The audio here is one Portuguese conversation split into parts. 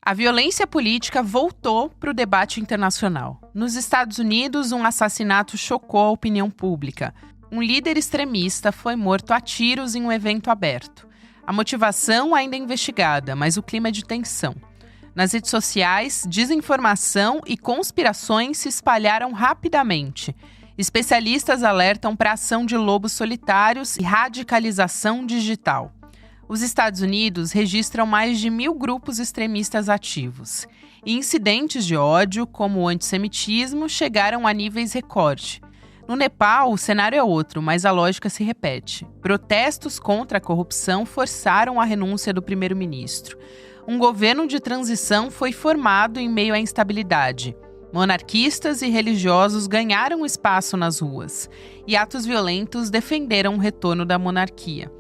A violência política voltou para o debate internacional. Nos Estados Unidos, um assassinato chocou a opinião pública. Um líder extremista foi morto a tiros em um evento aberto. A motivação ainda é investigada, mas o clima é de tensão. Nas redes sociais, desinformação e conspirações se espalharam rapidamente. Especialistas alertam para a ação de lobos solitários e radicalização digital. Os Estados Unidos registram mais de 1.000 grupos extremistas ativos. E incidentes de ódio, como o antissemitismo, chegaram a níveis recorde. No Nepal, o cenário é outro, mas a lógica se repete. Protestos contra a corrupção forçaram a renúncia do primeiro-ministro. Um governo de transição foi formado em meio à instabilidade. Monarquistas e religiosos ganharam espaço nas ruas. E atos violentos defenderam o retorno da monarquia.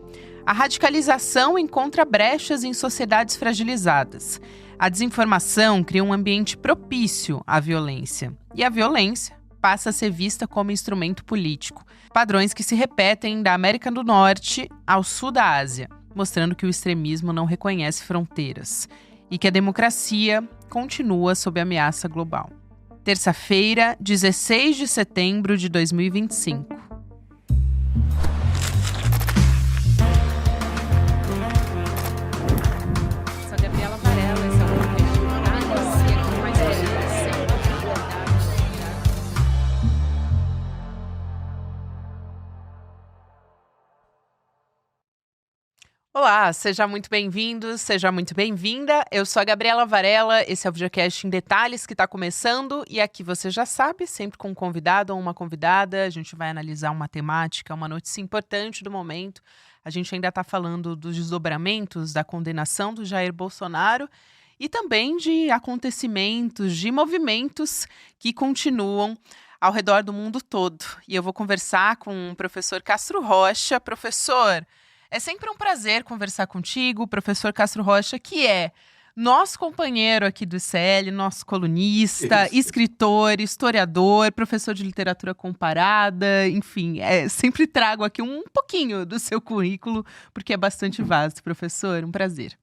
A radicalização encontra brechas em sociedades fragilizadas. A desinformação cria um ambiente propício à violência. E a violência passa a ser vista como instrumento político. Padrões que se repetem da América do Norte ao sul da Ásia, mostrando que o extremismo não reconhece fronteiras e que a democracia continua sob ameaça global. Terça-feira, 16 de setembro de 2025. Olá, seja muito bem-vindo, seja muito bem-vinda. Eu sou a Gabriela Varela, esse é o VideoCast em Detalhes que está começando e aqui você já sabe, sempre com um convidado ou uma convidada, a gente vai analisar uma temática, uma notícia importante do momento. A gente ainda está falando dos desdobramentos da condenação do Jair Bolsonaro e também de acontecimentos, de movimentos que continuam ao redor do mundo todo. E eu vou conversar com o professor Castro Rocha. Professor, é sempre um prazer conversar contigo, professor Castro Rocha, que é nosso companheiro aqui do ICL, nosso colunista, escritor, historiador, professor de literatura comparada, enfim, sempre trago aqui um pouquinho do seu currículo, porque é bastante vasto, professor, um prazer.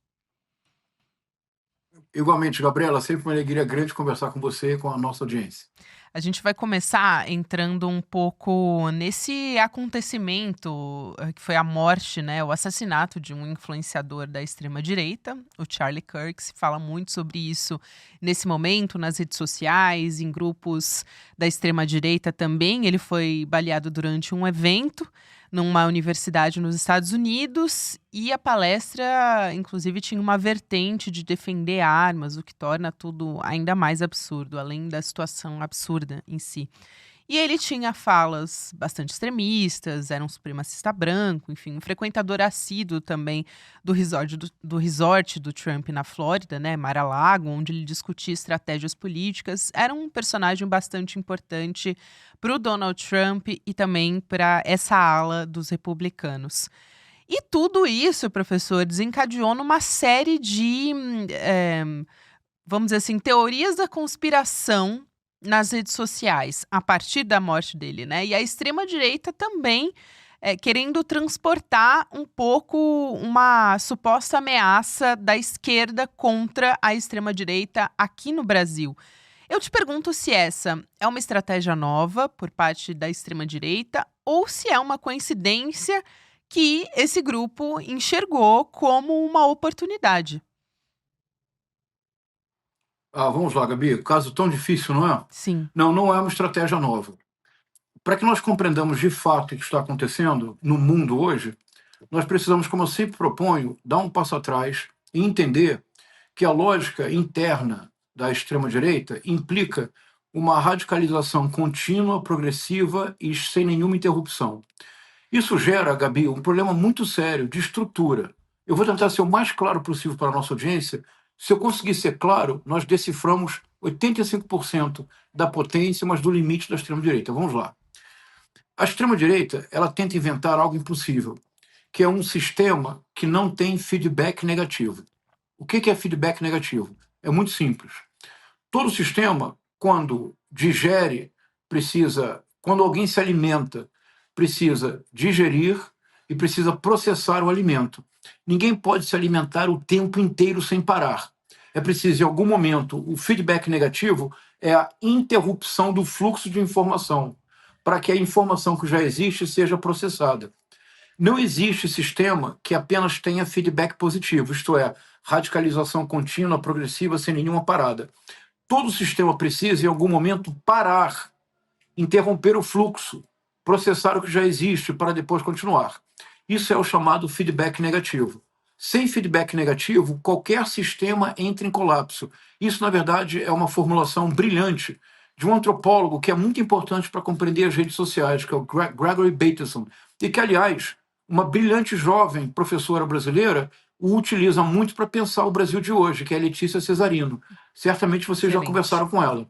Igualmente, Gabriela, sempre uma alegria grande conversar com você e com a nossa audiência. A gente vai começar entrando um pouco nesse acontecimento que foi a morte, né, o assassinato de um influenciador da extrema-direita, o Charlie Kirk. Se fala muito sobre isso nesse momento, nas redes sociais, em grupos da extrema-direita também. Ele foi baleado durante um evento numa universidade nos Estados Unidos e a palestra, inclusive, tinha uma vertente de defender armas, o que torna tudo ainda mais absurdo, além da situação absurda em si. E ele tinha falas bastante extremistas, era um supremacista branco, enfim, um frequentador assíduo também do resort do Trump na Flórida, né, Mar-a-Lago, onde ele discutia estratégias políticas. Era um personagem bastante importante para o Donald Trump e também para essa ala dos republicanos. E tudo isso, professor, desencadeou numa série de, vamos dizer assim, teorias da conspiração nas redes sociais, a partir da morte dele, né? E a extrema-direita também querendo transportar um pouco uma suposta ameaça da esquerda contra a extrema-direita aqui no Brasil. Eu te pergunto se essa é uma estratégia nova por parte da extrema-direita ou se é uma coincidência que esse grupo enxergou como uma oportunidade. Vamos lá, Gabi. Caso tão difícil, não é? Sim. Não é uma estratégia nova. Para que nós compreendamos de fato o que está acontecendo no mundo hoje, nós precisamos, como eu sempre proponho, dar um passo atrás e entender que a lógica interna da extrema-direita implica uma radicalização contínua, progressiva e sem nenhuma interrupção. Isso gera, Gabi, um problema muito sério de estrutura. Eu vou tentar ser o mais claro possível para a nossa audiência. Se eu conseguir ser claro, nós deciframos 85% da potência, mas do limite da extrema-direita. Vamos lá. A extrema-direita, ela tenta inventar algo impossível, que é um sistema que não tem feedback negativo. O que é feedback negativo? É muito simples. Todo sistema, quando digere, quando alguém se alimenta, precisa digerir e precisa processar o alimento. Ninguém pode se alimentar o tempo inteiro sem parar. é preciso, em algum momento, o feedback negativo é a interrupção do fluxo de informação, para que a informação que já existe seja processada. Não existe sistema que apenas tenha feedback positivo, isto é, radicalização contínua, progressiva, sem nenhuma parada. Todo sistema precisa, em algum momento, parar, interromper o fluxo, processar o que já existe para depois continuar. Isso é o chamado feedback negativo. Sem feedback negativo, qualquer sistema entra em colapso. Isso, na verdade, é uma formulação brilhante de um antropólogo que é muito importante para compreender as redes sociais, que é o Gregory Bateson, e que, aliás, uma brilhante jovem professora brasileira o utiliza muito para pensar o Brasil de hoje, que é a Letícia Cesarino. Certamente vocês já Excelente. conversaram com ela.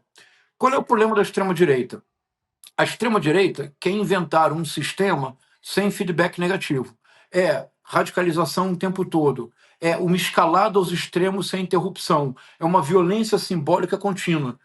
Qual é o problema da extrema-direita? A extrema-direita quer inventar um sistema sem feedback negativo. É radicalização o tempo todo. É uma escalada aos extremos sem interrupção. É uma violência simbólica contínua.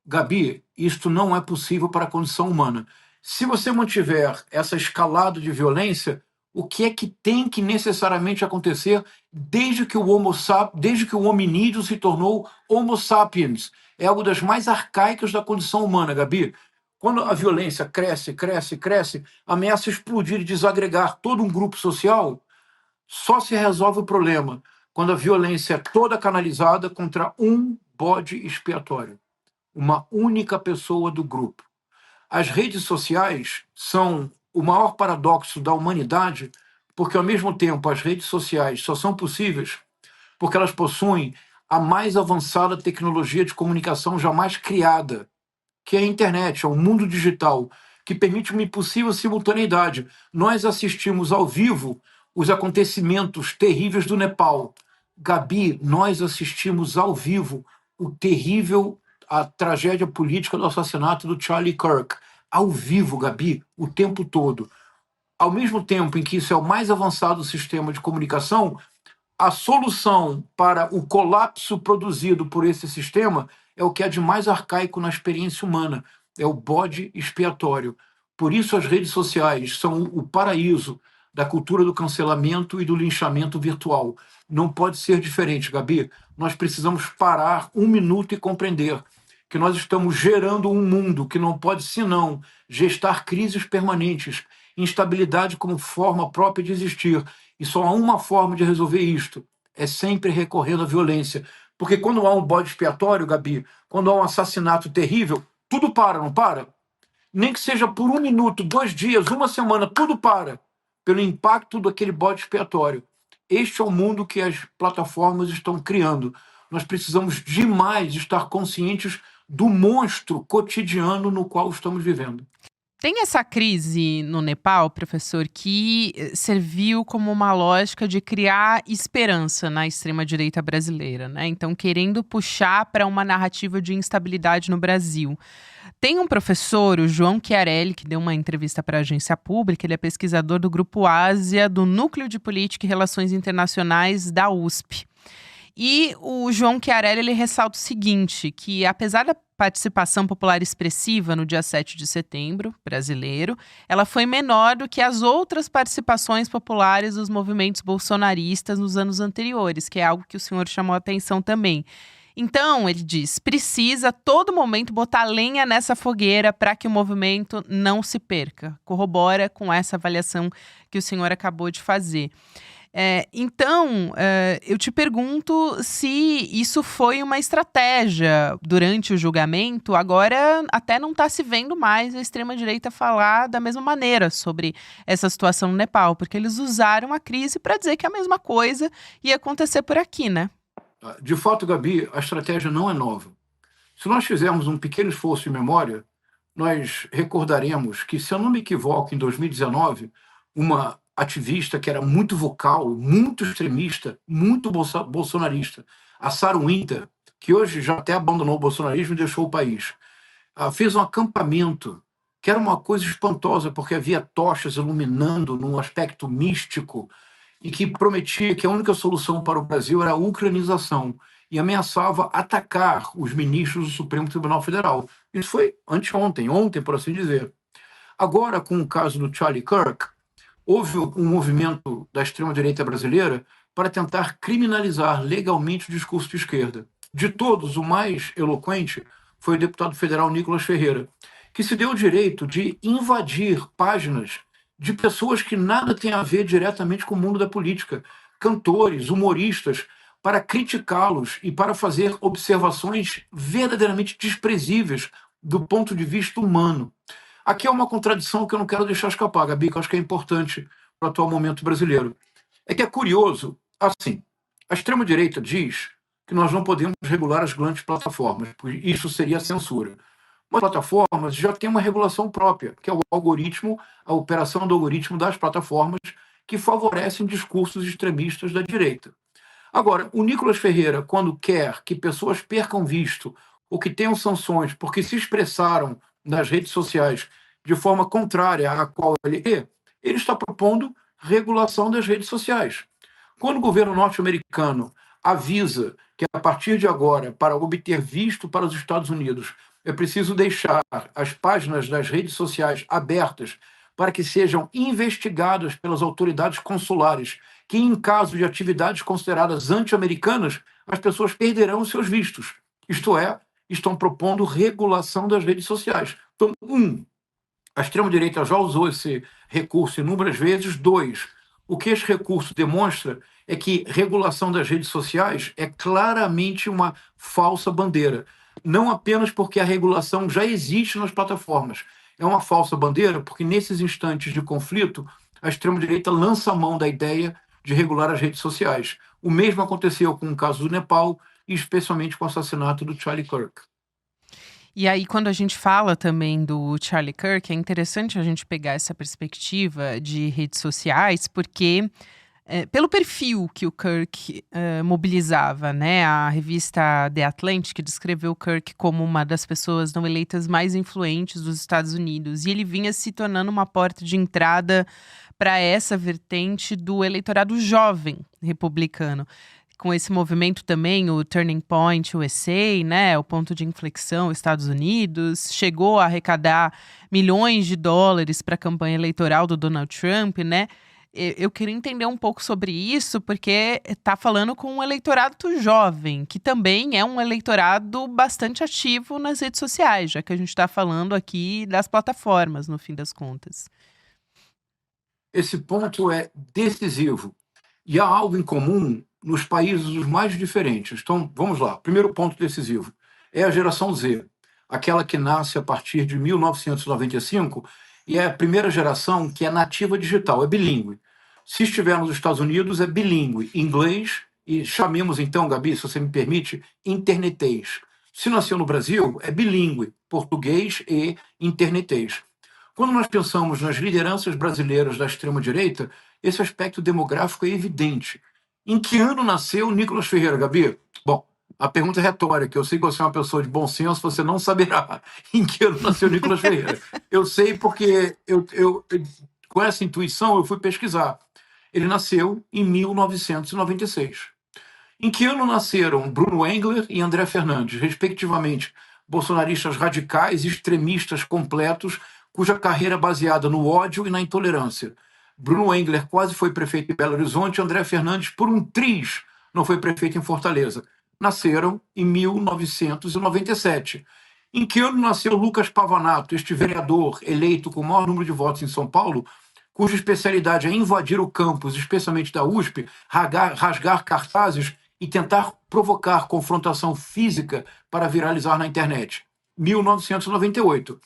Gabi, isto não é possível para a condição humana. Se você mantiver essa escalada de violência, o que é que tem que necessariamente acontecer desde que o hominídeo se tornou Homo sapiens? É algo das mais arcaicas da condição humana, Gabi. Quando a violência cresce, cresce, cresce, ameaça explodir e desagregar todo um grupo social, só se resolve o problema quando a violência é toda canalizada contra um bode expiatório, uma única pessoa do grupo. As redes sociais são o maior paradoxo da humanidade, porque, ao mesmo tempo, as redes sociais só são possíveis porque elas possuem a mais avançada tecnologia de comunicação jamais criada, que é a internet, é o mundo digital, que permite uma impossível simultaneidade. Nós assistimos ao vivo os acontecimentos terríveis do Nepal. Gabi, nós assistimos ao vivo a tragédia política do assassinato do Charlie Kirk. Ao vivo, Gabi, o tempo todo. Ao mesmo tempo em que isso é o mais avançado sistema de comunicação, a solução para o colapso produzido por esse sistema é o que há de mais arcaico na experiência humana, é o bode expiatório. Por isso as redes sociais são o paraíso da cultura do cancelamento e do linchamento virtual. Não pode ser diferente, Gabi. Nós precisamos parar um minuto e compreender que nós estamos gerando um mundo que não pode senão gestar crises permanentes, instabilidade como forma própria de existir. E só há uma forma de resolver isto, é sempre recorrendo à violência. Porque quando há um bode expiatório, Gabi, quando há um assassinato terrível, tudo para, não para? Nem que seja por um minuto, 2 dias, uma semana, tudo para, pelo impacto daquele bode expiatório. Este é o mundo que as plataformas estão criando. Nós precisamos demais estar conscientes do monstro cotidiano no qual estamos vivendo. Tem essa crise no Nepal, professor, que serviu como uma lógica de criar esperança na extrema-direita brasileira, né? Então, querendo puxar para uma narrativa de instabilidade no Brasil. Tem um professor, o João Chiarelli, que deu uma entrevista para a agência pública. Ele é pesquisador do Grupo Ásia, do Núcleo de Política e Relações Internacionais da USP. E o João Chiarelli, ele ressalta o seguinte, que apesar da participação popular expressiva no dia 7 de setembro, brasileiro, ela foi menor do que as outras participações populares dos movimentos bolsonaristas nos anos anteriores, que é algo que o senhor chamou a atenção também. Então, ele diz, precisa a todo momento botar lenha nessa fogueira para que o movimento não se perca. Corrobora com essa avaliação que o senhor acabou de fazer. Então, eu te pergunto se isso foi uma estratégia durante o julgamento. Agora, até não está se vendo mais a extrema-direita falar da mesma maneira sobre essa situação no Nepal, porque eles usaram a crise para dizer que a mesma coisa ia acontecer por aqui, né? De fato, Gabi, a estratégia não é nova. Se nós fizermos um pequeno esforço de memória, nós recordaremos que, se eu não me equivoco, em 2019, uma ativista que era muito vocal, muito extremista, muito bolsonarista, a Sarah Winter, que hoje já até abandonou o bolsonarismo e deixou o país, fez um acampamento que era uma coisa espantosa, porque havia tochas iluminando num aspecto místico e que prometia que a única solução para o Brasil era a ucranização e ameaçava atacar os ministros do Supremo Tribunal Federal. Isso foi ontem, por assim dizer. Agora, com o caso do Charlie Kirk, houve um movimento da extrema-direita brasileira para tentar criminalizar legalmente o discurso de esquerda. De todos, o mais eloquente foi o deputado federal Nicolas Ferreira, que se deu o direito de invadir páginas de pessoas que nada têm a ver diretamente com o mundo da política, cantores, humoristas, para criticá-los e para fazer observações verdadeiramente desprezíveis do ponto de vista humano. Aqui é uma contradição que eu não quero deixar escapar, Gabi, que eu acho que é importante para o atual momento brasileiro. É que é curioso, assim, a extrema-direita diz que nós não podemos regular as grandes plataformas, porque isso seria censura. Mas as plataformas já têm uma regulação própria, que é o algoritmo, a operação do algoritmo das plataformas, que favorecem discursos extremistas da direita. Agora, o Nicolas Ferreira, quando quer que pessoas percam visto ou que tenham sanções porque se expressaram nas redes sociais de forma contrária à qual ele está propondo regulação das redes sociais. Quando o governo norte-americano avisa que a partir de agora, para obter visto para os Estados Unidos, é preciso deixar as páginas das redes sociais abertas para que sejam investigadas pelas autoridades consulares, que em caso de atividades consideradas anti-americanas, as pessoas perderão os seus vistos. Isto é, estão propondo regulação das redes sociais. Então, a extrema-direita já usou esse recurso inúmeras vezes. 2, o que esse recurso demonstra é que regulação das redes sociais é claramente uma falsa bandeira. Não apenas porque a regulação já existe nas plataformas. É uma falsa bandeira porque, nesses instantes de conflito, a extrema-direita lança a mão da ideia de regular as redes sociais. O mesmo aconteceu com o caso do Nepal e especialmente com o assassinato do Charlie Kirk. E aí, quando a gente fala também do Charlie Kirk, é interessante a gente pegar essa perspectiva de redes sociais, porque pelo perfil que o Kirk mobilizava, né? A revista The Atlantic descreveu o Kirk como uma das pessoas não eleitas mais influentes dos Estados Unidos. E ele vinha se tornando uma porta de entrada para essa vertente do eleitorado jovem republicano. Com esse movimento também, o Turning Point USA, né, o ponto de inflexão, Estados Unidos, chegou a arrecadar milhões de dólares para a campanha eleitoral do Donald Trump, né? Eu queria entender um pouco sobre isso, porque está falando com um eleitorado jovem, que também é um eleitorado bastante ativo nas redes sociais, já que a gente está falando aqui das plataformas, no fim das contas. Esse ponto é decisivo. E há algo em comum nos países os mais diferentes. Então, vamos lá. Primeiro ponto decisivo é a geração Z, aquela que nasce a partir de 1995 e é a primeira geração que é nativa digital, é bilíngue. Se estiver nos Estados Unidos, é bilíngue, inglês e chamemos então, Gabi, se você me permite, internetês. Se nasceu no Brasil, é bilíngue, português e internetês. Quando nós pensamos nas lideranças brasileiras da extrema-direita, esse aspecto demográfico é evidente. Em que ano nasceu Nicolas Ferreira, Gabi? Bom, a pergunta é retórica. Eu sei que você é uma pessoa de bom senso, você não saberá em que ano nasceu Nicolas Ferreira. Eu sei porque com essa intuição eu fui pesquisar. Ele nasceu em 1996. Em que ano nasceram Bruno Engler e André Fernandes, respectivamente, bolsonaristas radicais e extremistas completos, cuja carreira é baseada no ódio e na intolerância? Bruno Engler quase foi prefeito em Belo Horizonte, André Fernandes, por um triz, não foi prefeito em Fortaleza. Nasceram em 1997. Em que ano nasceu Lucas Pavanato, este vereador eleito com o maior número de votos em São Paulo, cuja especialidade é invadir o campus, especialmente da USP, rasgar cartazes e tentar provocar confrontação física para viralizar na internet? 1998.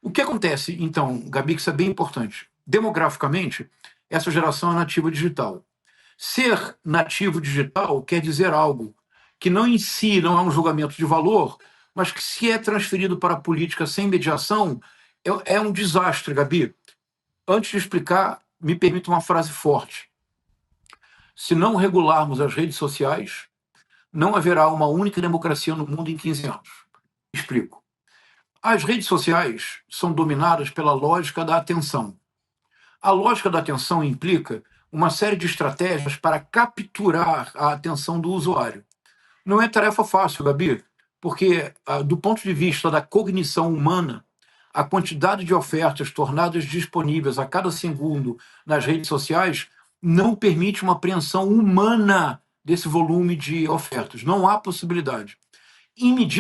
O que acontece, então, Gabi, que isso é bem importante? Demograficamente, essa geração é nativa digital. Ser nativo digital quer dizer algo que não em si não é um julgamento de valor, mas que se é transferido para a política sem mediação, é um desastre, Gabi. Antes de explicar, me permita uma frase forte. Se não regularmos as redes sociais, não haverá uma única democracia no mundo em 15 anos. Explico. As redes sociais são dominadas pela lógica da atenção. A lógica da atenção implica uma série de estratégias para capturar a atenção do usuário. Não é tarefa fácil, Gabi, porque, do ponto de vista da cognição humana, a quantidade de ofertas tornadas disponíveis a cada segundo nas redes sociais não permite uma apreensão humana desse volume de ofertas. Não há possibilidade.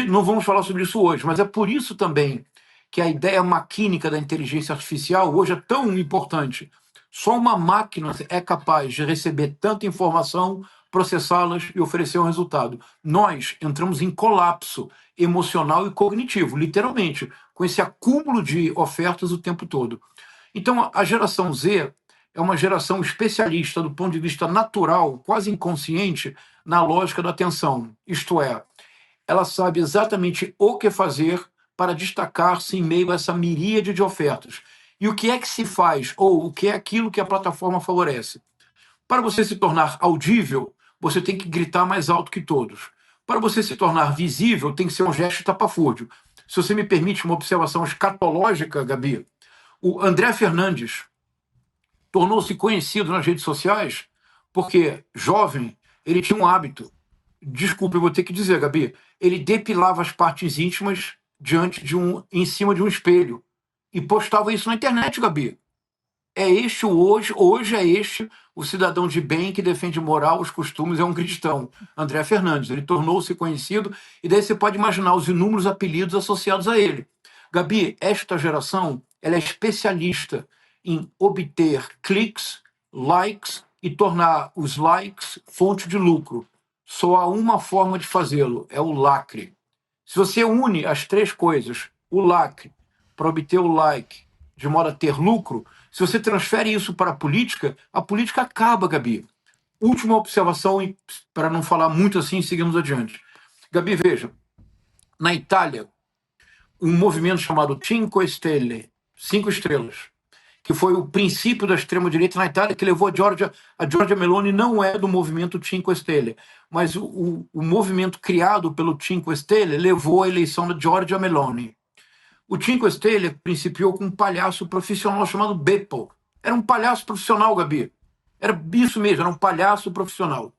não vamos falar sobre isso hoje, mas é por isso também que a ideia maquínica da inteligência artificial hoje é tão importante. Só uma máquina é capaz de receber tanta informação, processá-las e oferecer um resultado. Nós entramos em colapso emocional e cognitivo, literalmente, com esse acúmulo de ofertas o tempo todo. Então, a geração Z é uma geração especialista do ponto de vista natural, quase inconsciente, na lógica da atenção. Isto é, ela sabe exatamente o que fazer para destacar-se em meio a essa miríade de ofertas. E o que é que se faz, ou o que é aquilo que a plataforma favorece? Para você se tornar audível, você tem que gritar mais alto que todos. Para você se tornar visível, tem que ser um gesto estapafúrdio. Se você me permite uma observação escatológica, Gabi, o André Fernandes tornou-se conhecido nas redes sociais porque, jovem, ele tinha um hábito. Desculpe, eu vou ter que dizer, Gabi. Ele depilava as partes íntimas em cima de um espelho e postava isso na internet, Gabi. É este hoje é este o cidadão de bem que defende moral, os costumes, é um cristão. André Fernandes, ele tornou-se conhecido e daí você pode imaginar os inúmeros apelidos associados a ele. Gabi, esta geração, ela é especialista em obter cliques, likes e tornar os likes fonte de lucro. Só há uma forma de fazê-lo, é o lacre. Se você une as três coisas, o lacre, para obter o like, de modo a ter lucro, se você transfere isso para a política acaba, Gabi. Última observação, para não falar muito assim, seguimos adiante. Gabi, veja, na Itália, um movimento chamado Cinque Stelle, 5 estrelas, que foi o princípio da extrema-direita na Itália, que levou a Giorgia Meloni não é do movimento Cinque Stelle, mas o movimento criado pelo Cinque Stelle levou à eleição da Giorgia Meloni. O Cinque Stelle principiou com um palhaço profissional chamado Beppo. Era um palhaço profissional, Gabi. Era isso mesmo, era um palhaço profissional.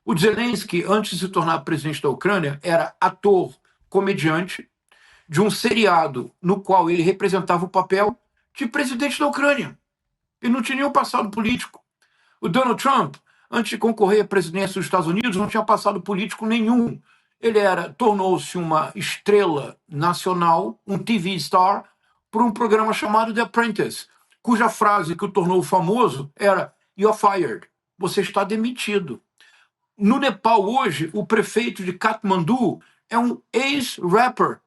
O Zelensky, antes de se tornar presidente da Ucrânia, era ator, comediante, de um seriado no qual ele representava o papel de presidente da Ucrânia. Ele não tinha nenhum passado político. O Donald Trump, antes de concorrer à presidência dos Estados Unidos, não tinha passado político nenhum. Ele tornou-se uma estrela nacional, um TV star, por um programa chamado The Apprentice, cuja frase que o tornou famoso era "You're fired", você está demitido. No Nepal, hoje, o prefeito de Katmandu é um ex-rapper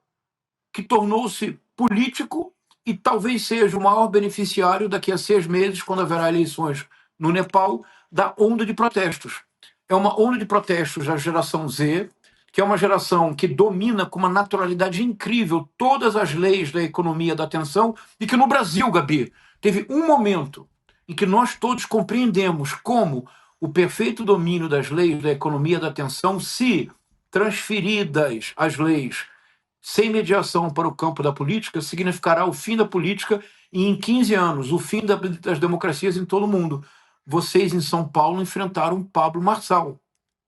que tornou-se político e talvez seja o maior beneficiário daqui a 6 meses, quando haverá eleições no Nepal, da onda de protestos. É uma onda de protestos da geração Z, que é uma geração que domina com uma naturalidade incrível todas as leis da economia da atenção e que no Brasil, Gabi, teve um momento em que nós todos compreendemos como o perfeito domínio das leis da economia da atenção, se transferidas as leis sem mediação para o campo da política, significará o fim da política e, em 15 anos, o fim das democracias em todo o mundo. Vocês, em São Paulo, enfrentaram Pablo Marçal.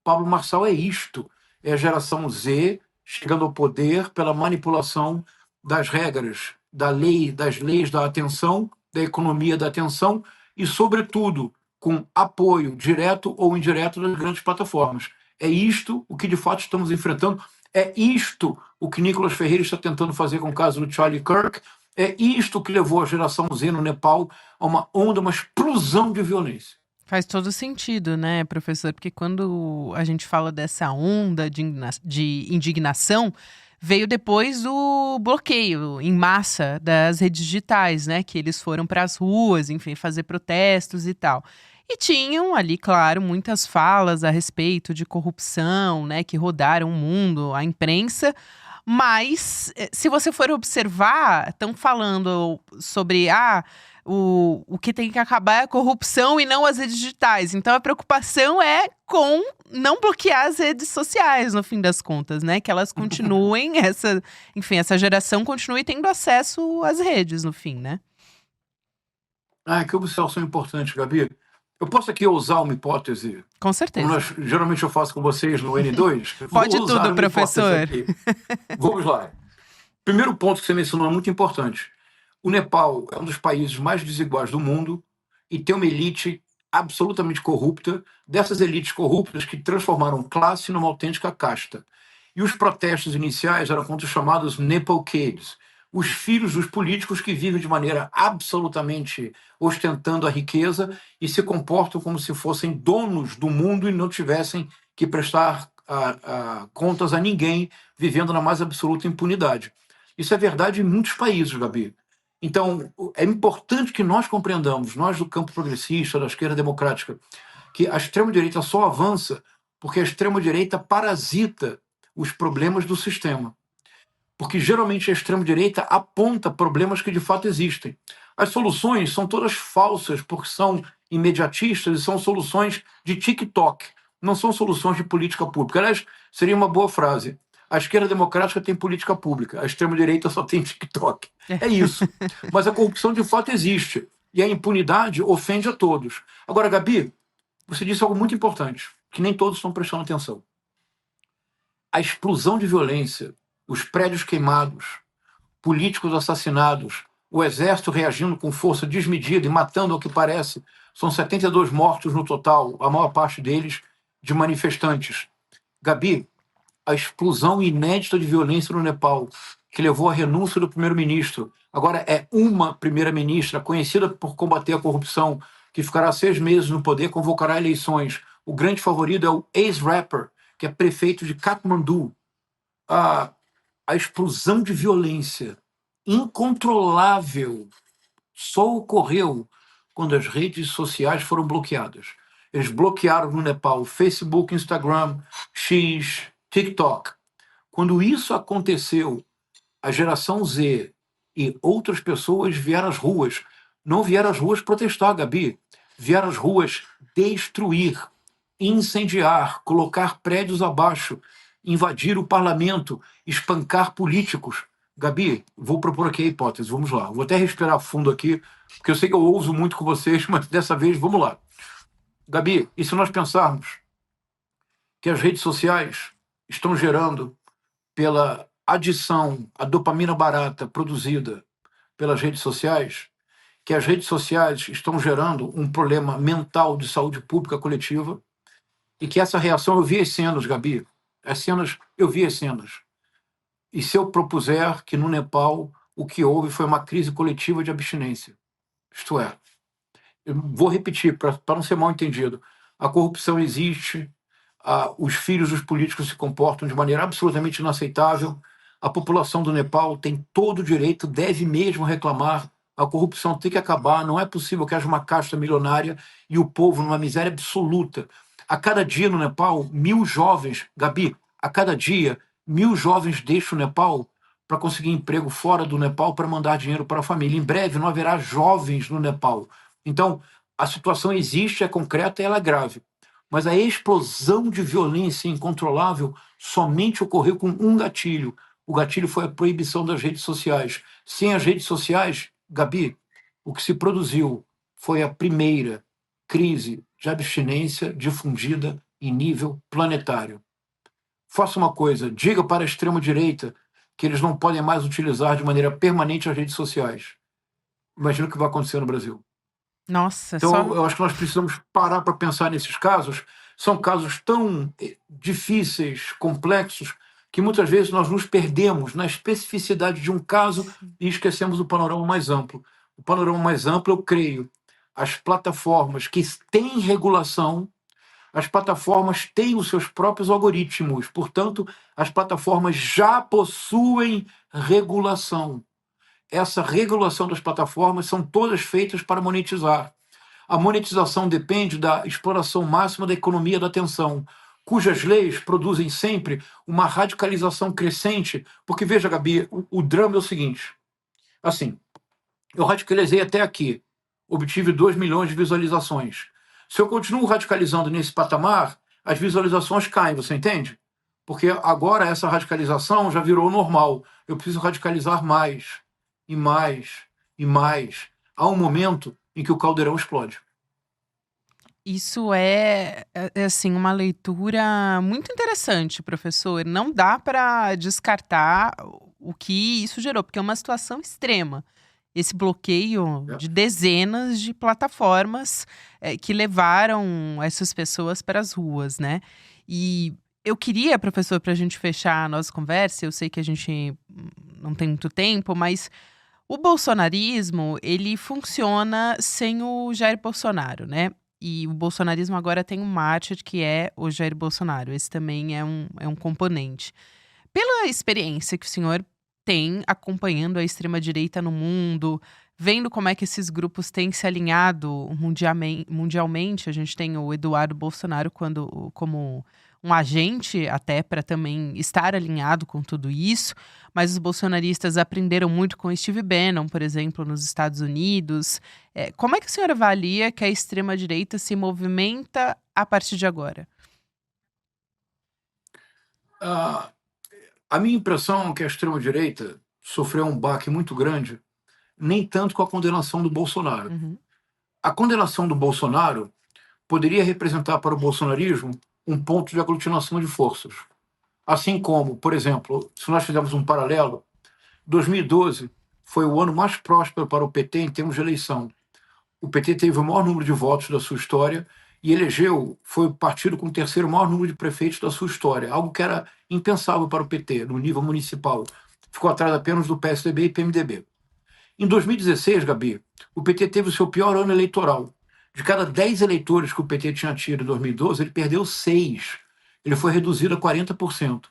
Pablo Marçal é isto. É a geração Z chegando ao poder pela manipulação das regras, das leis da atenção, da economia da atenção e, sobretudo, com apoio direto ou indireto das grandes plataformas. É isto o que, de fato, estamos enfrentando. É isto o que Nicolas Ferreira está tentando fazer com o caso do Charlie Kirk. É isto que levou a geração Z no Nepal a uma onda, uma explosão de violência. Faz todo sentido, né, professor? Porque quando a gente fala dessa onda de indignação, veio depois do bloqueio em massa das redes digitais, né? Que eles foram para as ruas, enfim, fazer protestos e tal. E tinham ali, claro, muitas falas a respeito de corrupção, né? Que rodaram o mundo, a imprensa. Mas, se você for observar, estão falando sobre o que tem que acabar é a corrupção e não as redes digitais. Então, a preocupação é com não bloquear as redes sociais, no fim das contas, né? Que elas continuem, essa geração continue tendo acesso às redes, no fim, né? Que observação importante, Gabi. Eu posso aqui usar uma hipótese? Com certeza. Como geralmente eu faço com vocês no N2? Pode tudo, professor. Vamos lá. Primeiro ponto que você mencionou é muito importante. O Nepal é um dos países mais desiguais do mundo e tem uma elite absolutamente corrupta, dessas elites corruptas que transformaram classe numa autêntica casta. E os protestos iniciais eram contra os chamados Nepo Kids, os filhos dos políticos que vivem de maneira absolutamente ostentando a riqueza e se comportam como se fossem donos do mundo e não tivessem que prestar contas a ninguém, vivendo na mais absoluta impunidade. Isso é verdade em muitos países, Gabi. Então, é importante que nós compreendamos, nós do campo progressista, da esquerda democrática, que a extrema-direita só avança porque a extrema-direita parasita os problemas do sistema. Porque geralmente a extrema-direita aponta problemas que de fato existem. As soluções são todas falsas, porque são imediatistas e são soluções de TikTok, não são soluções de política pública. Aliás, seria uma boa frase. A esquerda democrática tem política pública, a extrema-direita só tem TikTok. É isso. Mas a corrupção de fato existe. E a impunidade ofende a todos. Agora, Gabi, você disse algo muito importante, que nem todos estão prestando atenção. A explosão de violência, os prédios queimados, políticos assassinados, o exército reagindo com força desmedida e matando, ao que parece, são 72 mortos no total, a maior parte deles de manifestantes. Gabi, a explosão inédita de violência no Nepal, que levou à renúncia do primeiro-ministro. Agora é uma primeira-ministra conhecida por combater a corrupção, que ficará 6 meses no poder, convocará eleições. O grande favorito é o ex-rapper, que é prefeito de Katmandu. A explosão de violência incontrolável só ocorreu quando as redes sociais foram bloqueadas. Eles bloquearam no Nepal Facebook, Instagram, X, TikTok. Quando isso aconteceu, a geração Z e outras pessoas vieram às ruas. Não vieram às ruas protestar, Gabi. Vieram às ruas destruir, incendiar, colocar prédios abaixo, invadir o parlamento, espancar políticos. Gabi, vou propor aqui a hipótese, vamos lá. Vou até respirar fundo aqui, porque eu sei que eu ouso muito com vocês, mas dessa vez, vamos lá. Gabi, e se nós pensarmos que as redes sociais estão gerando, pela adição à dopamina barata produzida pelas redes sociais, que as redes sociais estão gerando um problema mental de saúde pública coletiva e que essa reação, eu vi as cenas, Gabi, eu vi as cenas. E se eu propuser que no Nepal o que houve foi uma crise coletiva de abstinência, isto é, eu vou repetir para não ser mal entendido, a corrupção existe, os filhos dos políticos se comportam de maneira absolutamente inaceitável, a população do Nepal tem todo o direito, deve mesmo reclamar, a corrupção tem que acabar, não é possível que haja uma casta milionária e o povo numa miséria absoluta. A cada dia no Nepal, 1.000 jovens, Gabi, a cada dia, 1.000 jovens deixam o Nepal para conseguir emprego fora do Nepal para mandar dinheiro para a família. Em breve não haverá jovens no Nepal. Então, a situação existe, é concreta e ela é grave. Mas a explosão de violência incontrolável somente ocorreu com um gatilho. O gatilho foi a proibição das redes sociais. Sem as redes sociais, Gabi, o que se produziu foi a primeira crise de abstinência difundida em nível planetário. Faça uma coisa, diga para a extrema-direita que eles não podem mais utilizar de maneira permanente as redes sociais. Imagina o que vai acontecer no Brasil. Nossa, Então, eu acho que nós precisamos parar para pensar nesses casos. São casos tão difíceis, complexos, que muitas vezes nós nos perdemos na especificidade de um caso e esquecemos o panorama mais amplo. O panorama mais amplo, eu creio, as plataformas que têm regulação, as plataformas têm os seus próprios algoritmos, portanto, as plataformas já possuem regulação. Essa regulação das plataformas são todas feitas para monetizar. A monetização depende da exploração máxima da economia da atenção, cujas leis produzem sempre uma radicalização crescente, porque, veja, Gabi, o drama é o seguinte, assim, eu radicalizei até aqui, obtive 2 milhões de visualizações. Se eu continuo radicalizando nesse patamar, as visualizações caem, você entende? Porque agora essa radicalização já virou normal. Eu preciso radicalizar mais, e mais, e mais. Há um momento em que o caldeirão explode. Isso é assim, uma leitura muito interessante, professor. Não dá para descartar o que isso gerou, porque é uma situação extrema. Esse bloqueio É. de dezenas de plataformas que levaram essas pessoas para as ruas, né? E Eu queria, professor, para a gente fechar a nossa conversa, eu sei que a gente não tem muito tempo, mas o bolsonarismo, ele funciona sem o Jair Bolsonaro, né? E o bolsonarismo agora tem um mártir que é o Jair Bolsonaro. Esse também é um componente. Pela experiência que o senhor tem acompanhando a extrema-direita no mundo, vendo como é que esses grupos têm se alinhado mundialmente, a gente tem o Eduardo Bolsonaro como um agente até para também estar alinhado com tudo isso, mas os bolsonaristas aprenderam muito com Steve Bannon, por exemplo, nos Estados Unidos. Como é que a senhora avalia que a extrema-direita se movimenta a partir de agora? Ah, a minha impressão é que a extrema-direita sofreu um baque muito grande, nem tanto com a condenação do Bolsonaro. Uhum. A condenação do Bolsonaro poderia representar para o bolsonarismo um ponto de aglutinação de forças. Assim como, por exemplo, se nós fizermos um paralelo, 2012 foi o ano mais próspero para o PT em termos de eleição. O PT teve o maior número de votos da sua história e foi o partido com o terceiro maior número de prefeitos da sua história, algo que era impensável para o PT no nível municipal. Ficou atrás apenas do PSDB e PMDB. Em 2016, Gabi, o PT teve o seu pior ano eleitoral. De cada 10 eleitores que o PT tinha tido em 2012, ele perdeu 6. Ele foi reduzido a 40%.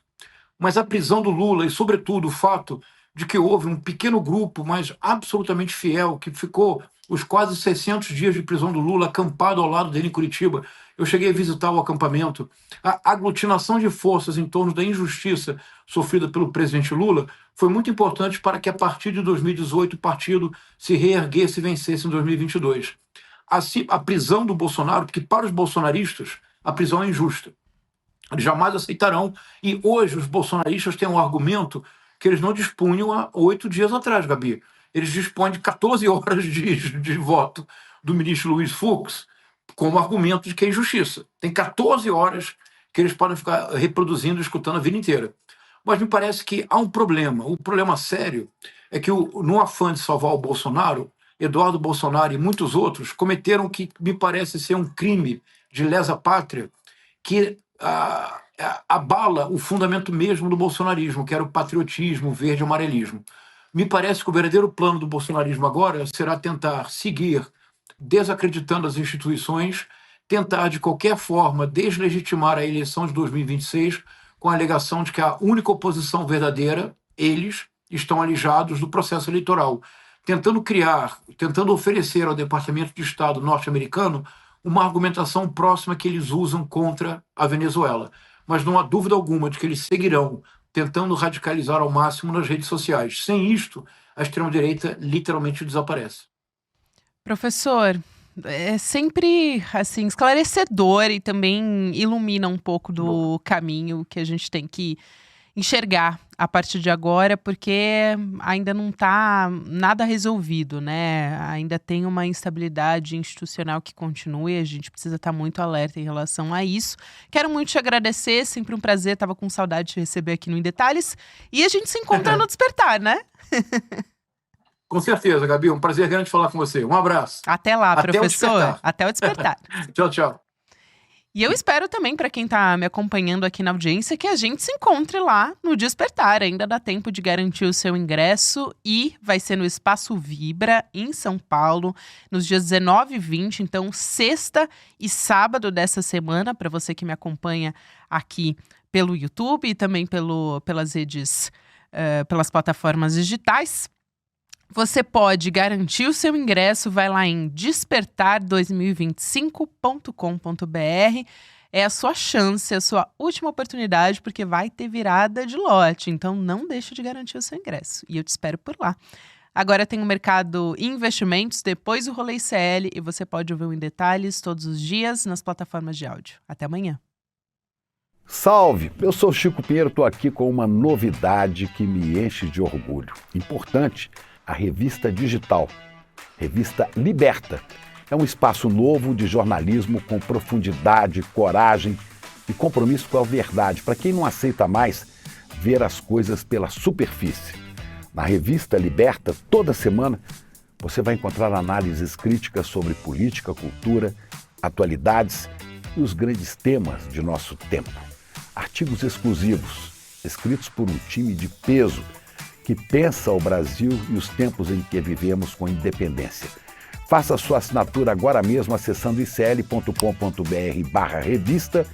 Mas a prisão do Lula e, sobretudo, o fato de que houve um pequeno grupo, mas absolutamente fiel, que ficou os quase 600 dias de prisão do Lula acampado ao lado dele em Curitiba. Eu cheguei a visitar o acampamento. A aglutinação de forças em torno da injustiça sofrida pelo presidente Lula foi muito importante para que, a partir de 2018, o partido se reerguesse e vencesse em 2022. Assim, a prisão do Bolsonaro, porque para os bolsonaristas a prisão é injusta. Eles jamais aceitarão. E hoje os bolsonaristas têm um argumento que eles não dispunham há 8 dias atrás, Gabi. Eles dispõem de 14 horas de voto do ministro Luiz Fux como argumento de que é injustiça. Tem 14 horas que eles podem ficar reproduzindo e escutando a vida inteira. Mas me parece que há um problema. O problema sério é que, no afã de salvar o Bolsonaro, Eduardo Bolsonaro e muitos outros cometeram o que me parece ser um crime de lesa pátria que abala o fundamento mesmo do bolsonarismo, que era o patriotismo, o verde e o amarelismo. Me parece que o verdadeiro plano do bolsonarismo agora será tentar seguir desacreditando as instituições, tentar de qualquer forma deslegitimar a eleição de 2026 com a alegação de que a única oposição verdadeira, eles, estão alijados do processo eleitoral, tentando oferecer ao Departamento de Estado norte-americano uma argumentação próxima que eles usam contra a Venezuela. Mas não há dúvida alguma de que eles seguirão tentando radicalizar ao máximo nas redes sociais. Sem isto, a extrema-direita literalmente desaparece. Professor, é sempre assim esclarecedor e também ilumina um pouco do caminho que a gente tem que enxergar a partir de agora, porque ainda não está nada resolvido, né? Ainda tem uma instabilidade institucional que continua e a gente precisa estar muito alerta em relação a isso. Quero muito te agradecer, sempre um prazer, estava com saudade de te receber aqui no Em Detalhes. E a gente se encontra no Despertar, né? Com certeza, Gabi, um prazer grande falar com você. Um abraço. Até lá, Até professor. Até o Despertar. Tchau, tchau. E eu espero também, para quem está me acompanhando aqui na audiência, que a gente se encontre lá no Despertar. Ainda dá tempo de garantir o seu ingresso e vai ser no Espaço Vibra, em São Paulo, nos dias 19 e 20. Então, sexta e sábado dessa semana, para você que me acompanha aqui pelo YouTube e também pelas redes, pelas plataformas digitais. Você pode garantir o seu ingresso, vai lá em despertar2025.com.br. É a sua chance, a sua última oportunidade, porque vai ter virada de lote. Então, não deixe de garantir o seu ingresso. E eu te espero por lá. Agora tem o Mercado e Investimentos, depois o Rolê ICL, e você pode ouvir Em Detalhes todos os dias nas plataformas de áudio. Até amanhã. Salve! Eu sou Chico Pinheiro, estou aqui com uma novidade que me enche de orgulho. Importante, a revista digital, Revista Liberta. É um espaço novo de jornalismo com profundidade, coragem e compromisso com a verdade, para quem não aceita mais ver as coisas pela superfície. Na Revista Liberta, toda semana, você vai encontrar análises críticas sobre política, cultura, atualidades e os grandes temas de nosso tempo. artigos exclusivos, escritos por um time de peso que pensa o Brasil e os tempos em que vivemos com independência. Faça sua assinatura agora mesmo acessando icl.com.br/revista.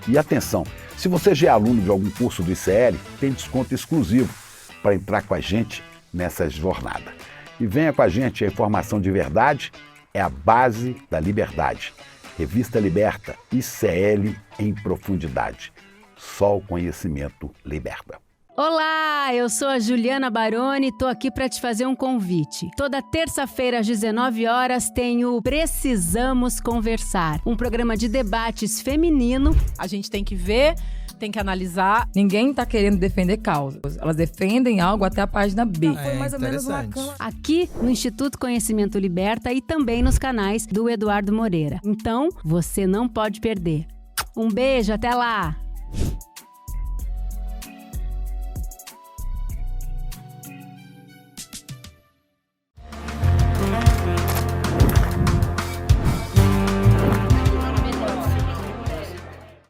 E atenção, se você já é aluno de algum curso do ICL, tem desconto exclusivo para entrar com a gente nessa jornada. E venha com a gente, a informação de verdade é a base da liberdade. Revista Liberta, ICL em profundidade. Só o conhecimento liberta. Olá, eu sou a Juliana Baroni e tô aqui para te fazer um convite. Toda terça-feira às 19 horas tem o Precisamos Conversar, um programa de debates feminino. A gente tem que ver, tem que analisar. Ninguém tá querendo defender causas. Elas defendem algo até a página B. Foi mais ou menos uma cama. Aqui no Instituto Conhecimento Liberta e também nos canais do Eduardo Moreira. Então, você não pode perder. Um beijo, até lá!